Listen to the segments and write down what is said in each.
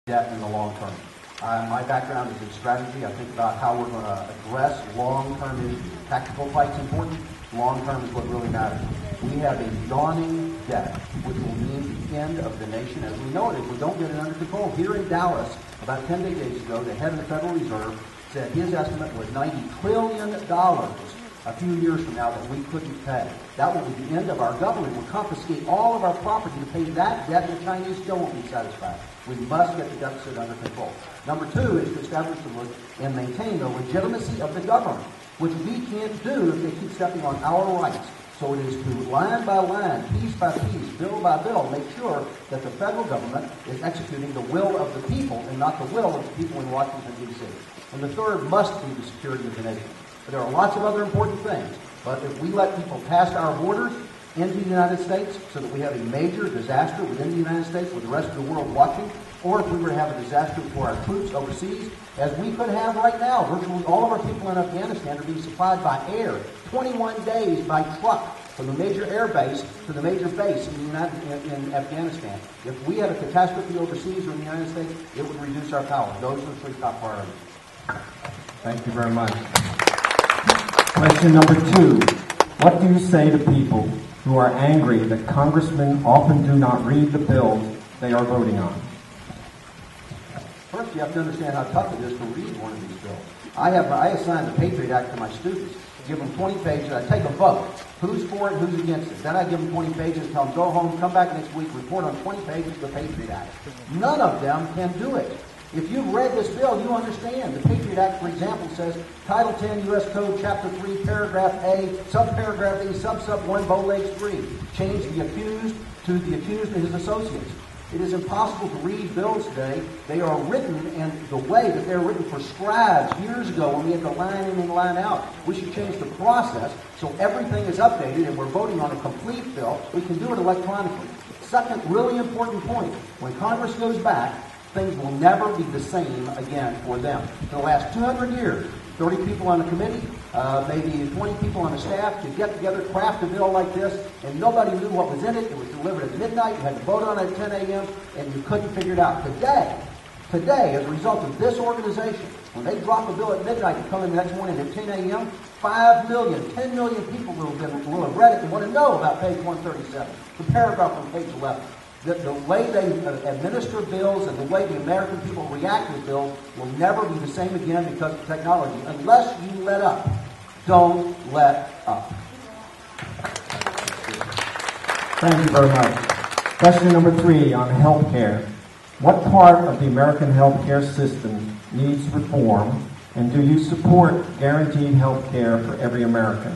debt in the long term. My background is in strategy. I think about how we're going to address long-term issues. Tactical fight's important. Long-term is what really matters. We have a yawning debt, which will mean the end of the nation as we know it if we don't get it under control. Here in Dallas, about 10 days ago, the head of the Federal Reserve said his estimate was $90 trillion a few years from now that we couldn't pay. That will be the end of our government. We'll confiscate all of our property to pay that debt, and the Chinese still won't be satisfied. We must get the deficit under control. Number two is to establish and maintain the legitimacy of the government, which we can't do if they keep stepping on our rights. So it is to line by line, piece by piece, bill by bill, make sure that the federal government is executing the will of the people and not the will of the people in Washington, D.C. And the third must be the security of the nation. But there are lots of other important things. But if we let people pass our borders into the United States so that we have a major disaster within the United States with the rest of the world watching, or if we were to have a disaster for our troops overseas, as we could have right now, virtually all of our people in Afghanistan are being supplied by air, 21 days by truck from the major air base to the major base in Afghanistan. If we had a catastrophe overseas or in the United States, it would reduce our power. Those are the three top priorities. Thank you very much. Question number 2. What do you say to people who are angry that congressmen often do not read the bills they are voting on? First, you have to understand how tough it is to read one of these bills. I assign the Patriot Act to my students, give them 20 pages, I take a vote. Who's for it, who's against it? Then I give them 20 pages, tell them, go home, come back next week, report on 20 pages of the Patriot Act. None of them can do it. If you've read this bill, you understand. The Patriot Act, for example, says Title 10 U.S. Code, Chapter 3, Paragraph A, Subparagraph A, Sub 1, bow legs 3. Change the accused to the accused and his associates. It is impossible to read bills today. They are written, and the way that they're written for scribes years ago when we had to line in and line out. We should change the process so everything is updated and we're voting on a complete bill. We can do it electronically. Second really important point, when Congress goes back, things will never be the same again for them. For the last 200 years, 30 people on a committee, maybe 20 people on a staff could get together, craft a bill like this, and nobody knew what was in it. It was delivered at midnight. You had to vote on it at 10 a.m., and you couldn't figure it out. Today, as a result of this organization, when they drop a bill at midnight and come in the next morning at 10 a.m., 5 million, 10 million people will have read it and want to know about page 137, the paragraph on page 11. The way they administer bills and the way the American people react to bills will never be the same again because of technology. Unless you let up. Don't let up. Thank you very much. Question number 3 on health care. What part of the American health care system needs reform, and do you support guaranteed health care for every American?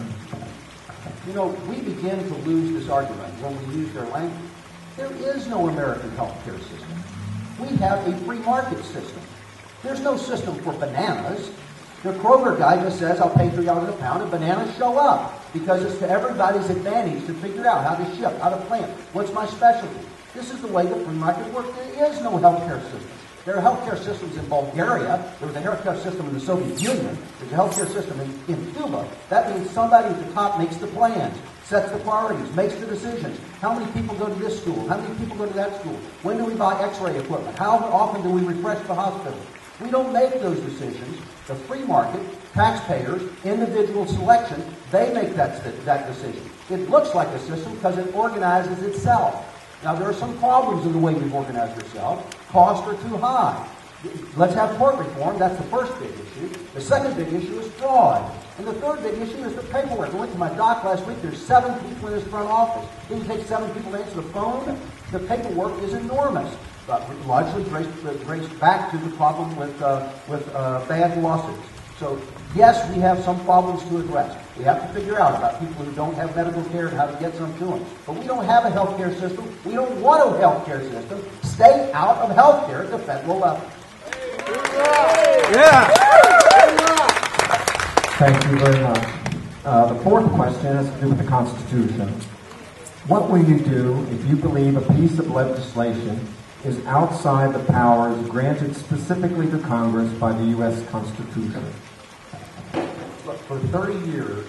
You know, we begin to lose this argument when we use their language. There is no American health care system. We have a free market system. There's no system for bananas. The Kroger guy just says, I'll pay $3 a pound, and bananas show up because it's to everybody's advantage to figure out how to ship, how to plant, what's my specialty. This is the way the free market works. There is no health care system. There are health care systems in Bulgaria. There was a health care system in the Soviet Union. There's a health care system in Cuba. That means somebody at the top makes the plans, sets the priorities, makes the decisions. How many people go to this school? How many people go to that school? When do we buy x-ray equipment? How often do we refresh the hospital? We don't make those decisions. The free market, taxpayers, individual selection, they make that decision. It looks like a system because it organizes itself. Now, there are some problems in the way we've organized ourselves. Costs are too high. Let's have tort reform. That's the first big issue. The second big issue is fraud. And the third big issue is the paperwork. I went to my doc last week. There's 7 people in his front office. It would take 7 people to answer the phone. The paperwork is enormous. Largely traced back to the problem with bad lawsuits. So, yes, we have some problems to address. We have to figure out about people who don't have medical care and how to get some to them. But we don't have a health care system. We don't want a health care system. Stay out of health care at the federal level. Yeah. Thank you very much. The fourth question has to do with the Constitution. What will you do if you believe a piece of legislation is outside the powers granted specifically to Congress by the U.S. Constitution? Look, for 30 years,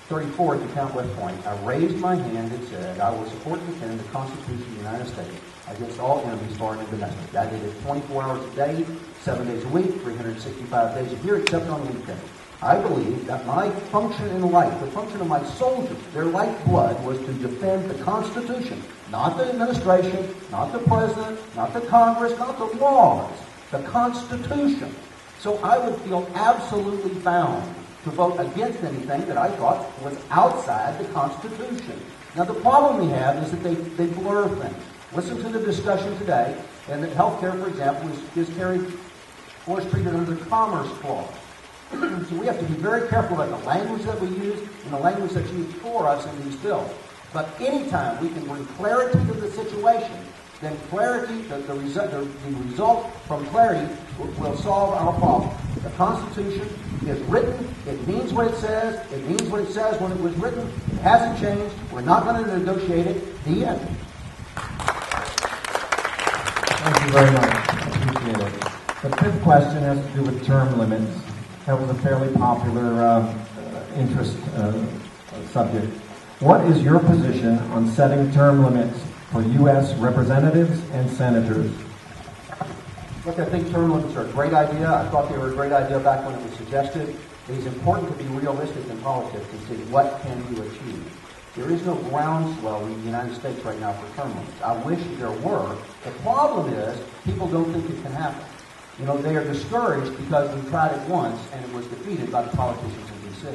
34 if you count West Point, I raised my hand and said I will support and defend the Constitution of the United States against all enemies, foreign and domestic. I did it 24 hours a day, 7 days a week, 365 days a year, except on weekends. I believe that my function in life, the function of my soldiers, their lifeblood, was to defend the Constitution, not the administration, not the president, not the Congress, not the laws, the Constitution. So I would feel absolutely bound to vote against anything that I thought was outside the Constitution. Now the problem we have is that they blur things. Listen to the discussion today, and that health care, for example, is carried or is treated under the Commerce Clause. So we have to be very careful about the language that we use and the language that's used for us in these bills. But anytime we can bring clarity to the situation, then clarity, the result from clarity will solve our problem. The Constitution is written. It means what it says. It means what it says when it was written. It hasn't changed. We're not going to negotiate it. The end. Thank you very much. Appreciate it. The fifth question has to do with term limits. That was a fairly popular interest subject. What is your position on setting term limits for U.S. representatives and senators? Look, I think term limits are a great idea. I thought they were a great idea back when it was suggested. It is important to be realistic in politics and see what can you achieve. There is no groundswell in the United States right now for term limits. I wish there were. The problem is people don't think it can happen. You know, they are discouraged because we tried it once and it was defeated by the politicians in D.C.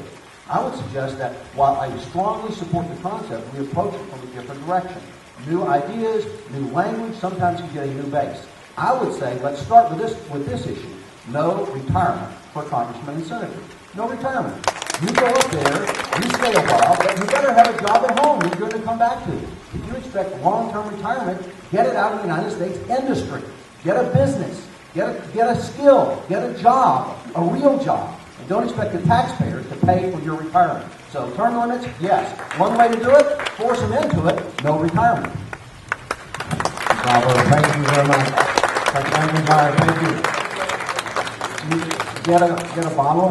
I would suggest that while I strongly support the concept, we approach it from a different direction. New ideas, new language, sometimes you get a new base. I would say let's start with this issue. No retirement for congressmen and senators. No retirement. You go up there, you stay a while, but you better have a job at home you're going to come back to. If you expect long-term retirement, get it out of the United States industry. Get a business. Get a skill. Get a job. A real job. And don't expect the taxpayers to pay for your retirement. So term limits, yes. One way to do it, force them into it, no retirement. Bravo. Thank you very much. Thank you. You get a bottle of